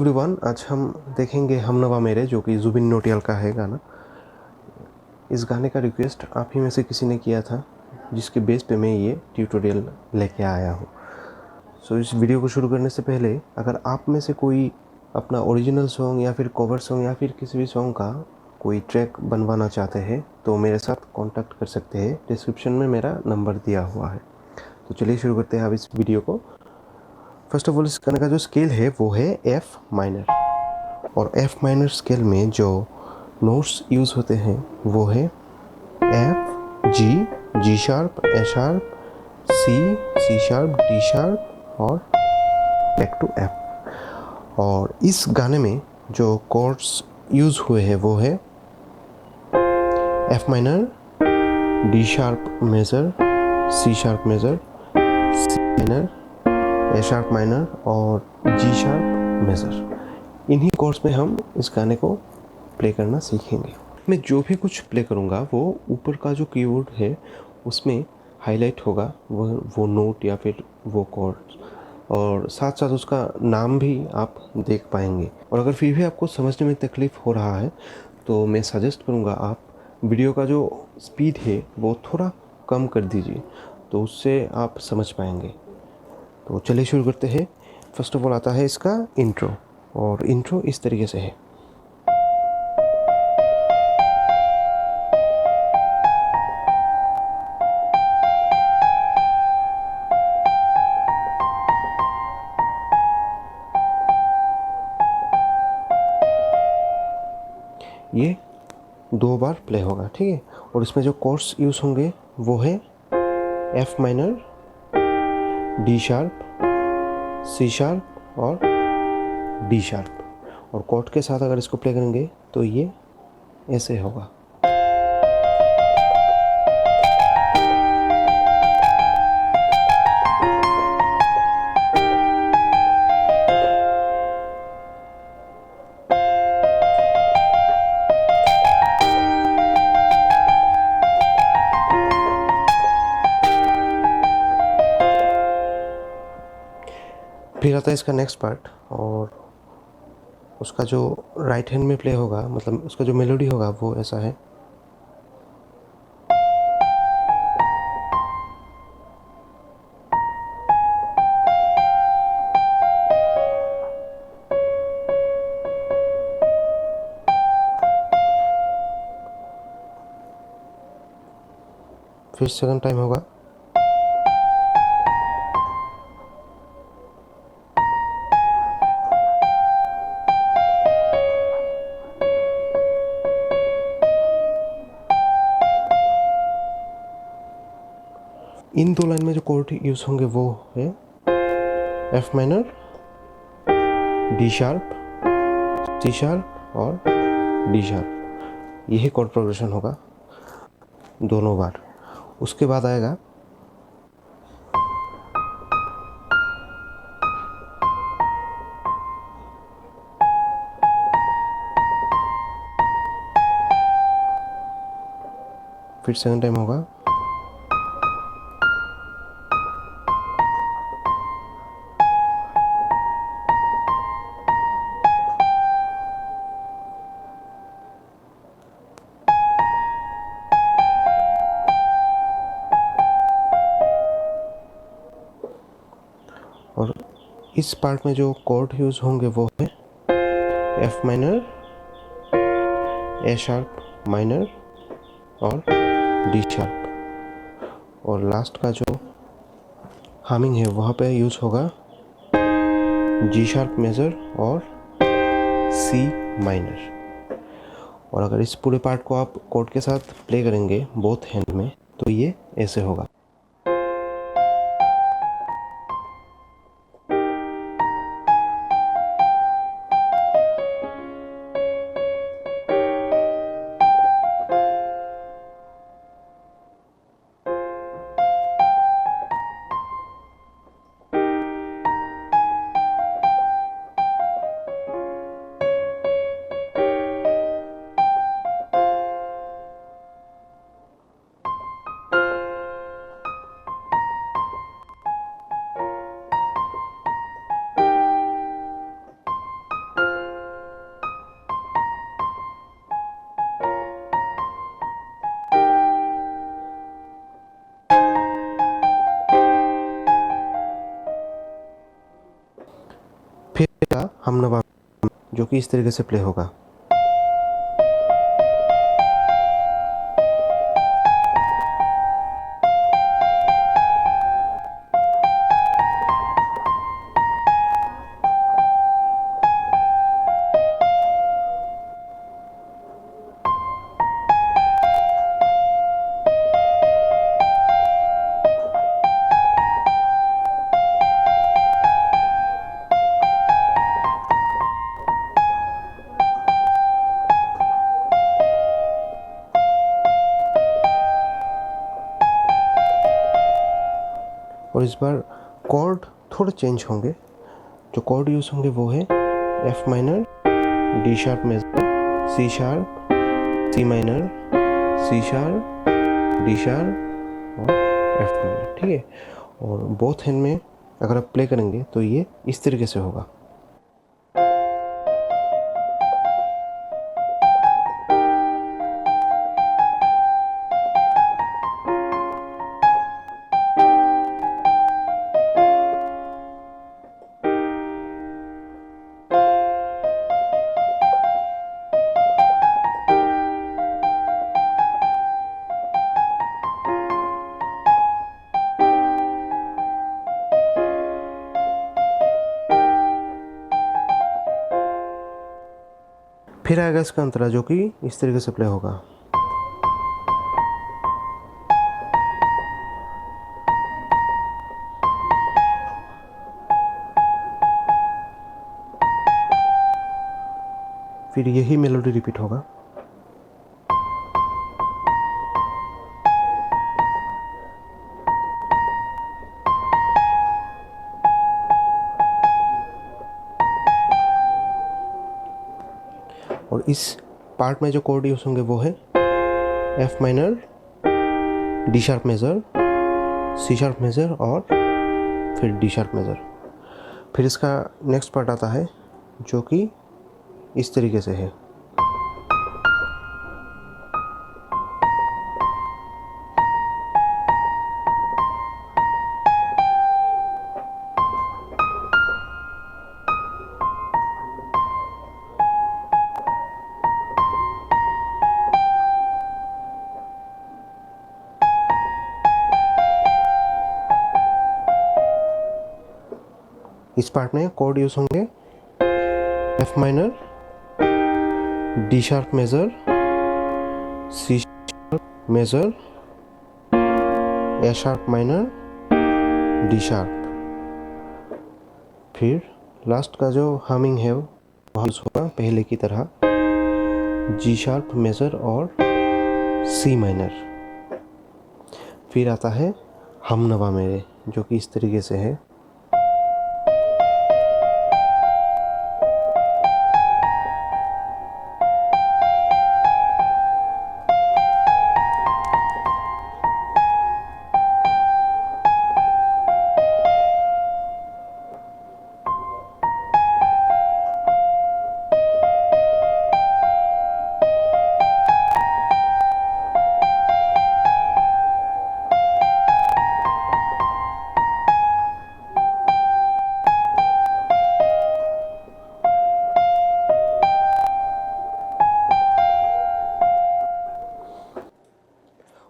Everyone, आज हम देखेंगे हमनवा मेरे, जो कि जुबिन नौटियाल का है गाना। इस गाने का रिक्वेस्ट आप ही में से किसी ने किया था, जिसके बेस पे मैं ये ट्यूटोरियल लेके आया हूँ। सो इस वीडियो को शुरू करने से पहले, अगर आप में से कोई अपना ओरिजिनल सॉन्ग या फिर कवर सॉन्ग या फिर किसी भी सॉन्ग का कोई ट्रैक बनवाना चाहते हैं तो मेरे साथ कॉन्टैक्ट कर सकते हैं। डिस्क्रिप्शन में मेरा नंबर दिया हुआ है। तो चलिए शुरू करते हैं अब इस वीडियो को। फर्स्ट ऑफ ऑल, इस गाने का जो स्केल है वो है एफ माइनर, और एफ माइनर स्केल में जो नोट्स यूज़ होते हैं वो है एफ, जी, जी शार्प, ए शार्प, सी, सी शार्प, डी शार्प और बैक टू एफ। और इस गाने में जो कॉर्ड्स यूज़ हुए हैं वो है F minor, D sharp major, C sharp major, C minor, A sharp minor और जी शार्प मेजर। इन्हीं कॉर्ड्स में हम इस गाने को प्ले करना सीखेंगे। मैं जो भी कुछ प्ले करूँगा वो ऊपर का जो कीबोर्ड है उसमें हाईलाइट होगा, वो नोट या फिर वो कॉर्ड, और साथ साथ उसका नाम भी आप देख पाएंगे। और अगर फिर भी आपको समझने में तकलीफ़ हो रहा है तो मैं सजेस्ट करूँगा आप वीडियो का जो स्पीड है वो थोड़ा कम कर दीजिए, तो उससे आप समझ पाएंगे। तो चलिए शुरू करते हैं। फर्स्ट ऑफ ऑल आता है इसका इंट्रो, और इंट्रो इस तरीके से है। ये 2 बार प्ले होगा, ठीक है। और इसमें जो कॉर्ड्स यूज़ होंगे वो है F minor, D sharp, C sharp और डी शार्प। और कॉर्ड के साथ अगर इसको प्ले करेंगे तो ये ऐसे होगा। फिर आता है इसका नेक्स्ट पार्ट, और उसका जो राइट हैंड में प्ले होगा, मतलब उसका जो मेलोडी होगा वो ऐसा है। फिर सेकंड टाइम होगा। इन 2 लाइन में जो कॉर्ड यूज़ होंगे वो है F minor, D sharp, C sharp और डी शार्प। यही कॉर्ड प्रोग्रेशन होगा दोनों बार। उसके बाद आएगा फिर सेकंड टाइम होगा और इस पार्ट में जो कॉर्ड यूज़ होंगे वो है F minor, A sharp minor और डी शार्प। और लास्ट का जो हामिंग है वहाँ पे यूज़ होगा जी शार्प मेजर और सी माइनर। और अगर इस पूरे पार्ट को आप कॉर्ड के साथ प्ले करेंगे बोथ हैंड में तो ये ऐसे होगा। हमनवा, जो कि इस तरीके से प्ले होगा। और इस बार कॉर्ड थोड़े चेंज होंगे। जो कॉर्ड यूज़ होंगे वो है F minor, D sharp major, C sharp, C minor, C sharp, D sharp और एफ माइनर। ठीक है, और बोथ हैंड में अगर आप प्ले करेंगे तो ये इस तरीके से होगा। फिर आएगा इसका अंतरा, जो कि इस तरीके से प्ले होगा। फिर यही मेलोडी रिपीट होगा। और इस पार्ट में जो कोड यूज होंगे वो है F minor, D sharp major, C sharp major और फिर डी शार्प मेजर। फिर इसका नेक्स्ट पार्ट आता है जो कि इस तरीके से है। इस पार्ट में कोड यूज होंगे F minor, D sharp major, C sharp major, A sharp minor, D sharp. फिर लास्ट का जो हमिंग है वो होगा पहले की तरह जी शार्प मेजर और सी माइनर। फिर आता है हमनवा मेरे, जो कि इस तरीके से है।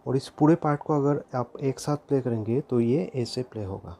और इस पूरे पार्ट को अगर आप एक साथ प्ले करेंगे तो ये ऐसे प्ले होगा।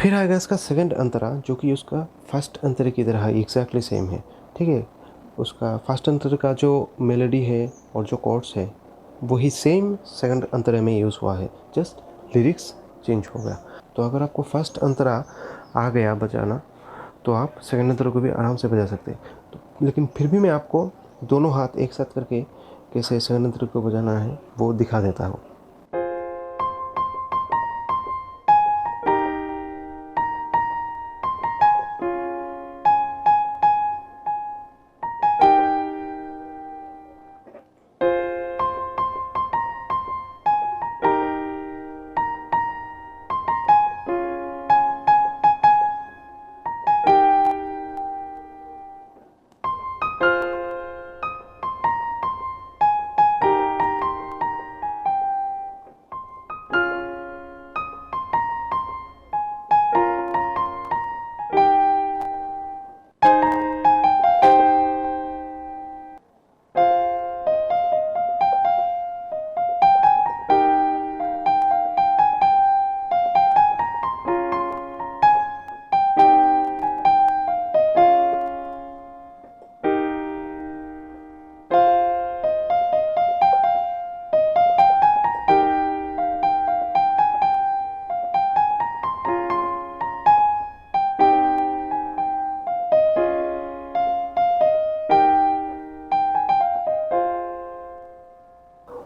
फिर आएगा इसका सेकंड अंतरा, जो कि उसका फर्स्ट अंतरे की तरह एग्जैक्टली सेम है, ठीक है। उसका फर्स्ट अंतरे का जो मेलोडी है और जो कॉर्ड्स है वही सेम सेकंड अंतरे में यूज़ हुआ है, जस्ट लिरिक्स चेंज हो गया। तो अगर आपको फर्स्ट अंतरा आ गया बजाना तो आप सेकंड अंतरे को भी आराम से बजा सकते हैं। तो लेकिन फिर भी मैं आपको दोनों हाथ एक साथ करके कैसे सेकंड अंतरे को बजाना है वो दिखा देता हूँ।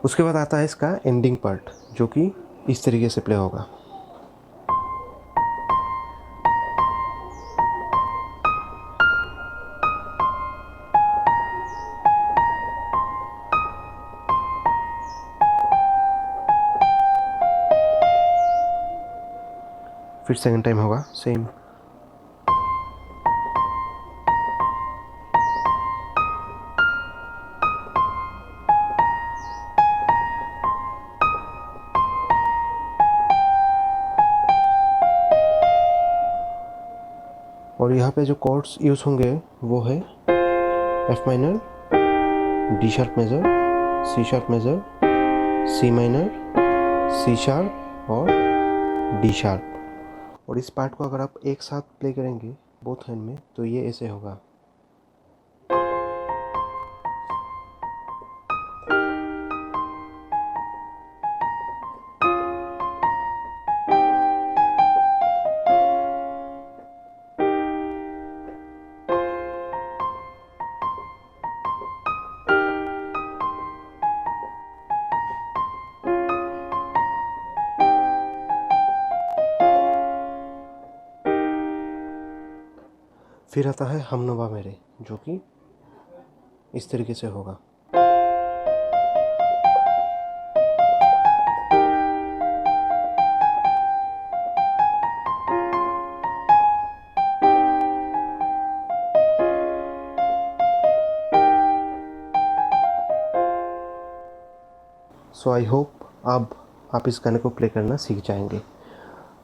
उसके बाद आता है इसका एंडिंग पार्ट, जो कि इस तरीके से प्ले होगा। फिर सेकंड टाइम होगा सेम। और यहाँ पे जो कॉर्ड्स यूज़ होंगे वो है F minor, D sharp major, C sharp major, C minor, C sharp और डी शार्प। और इस पार्ट को अगर आप एक साथ प्ले करेंगे बोथ हैंड में तो ये ऐसे होगा। फिर आता है हमनवा मेरे, जो कि इस तरीके से होगा। सो आई होप अब आप इस गाने को प्ले करना सीख जाएंगे।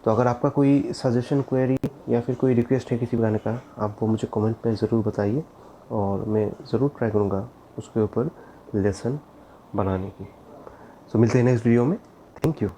तो अगर आपका कोई सजेशन, क्वेरी या फिर कोई रिक्वेस्ट है किसी गाने का, आप वो मुझे कमेंट में ज़रूर बताइए और मैं ज़रूर ट्राई करूँगा उसके ऊपर लेसन बनाने की। सो मिलते हैं नेक्स्ट वीडियो में। Thank you.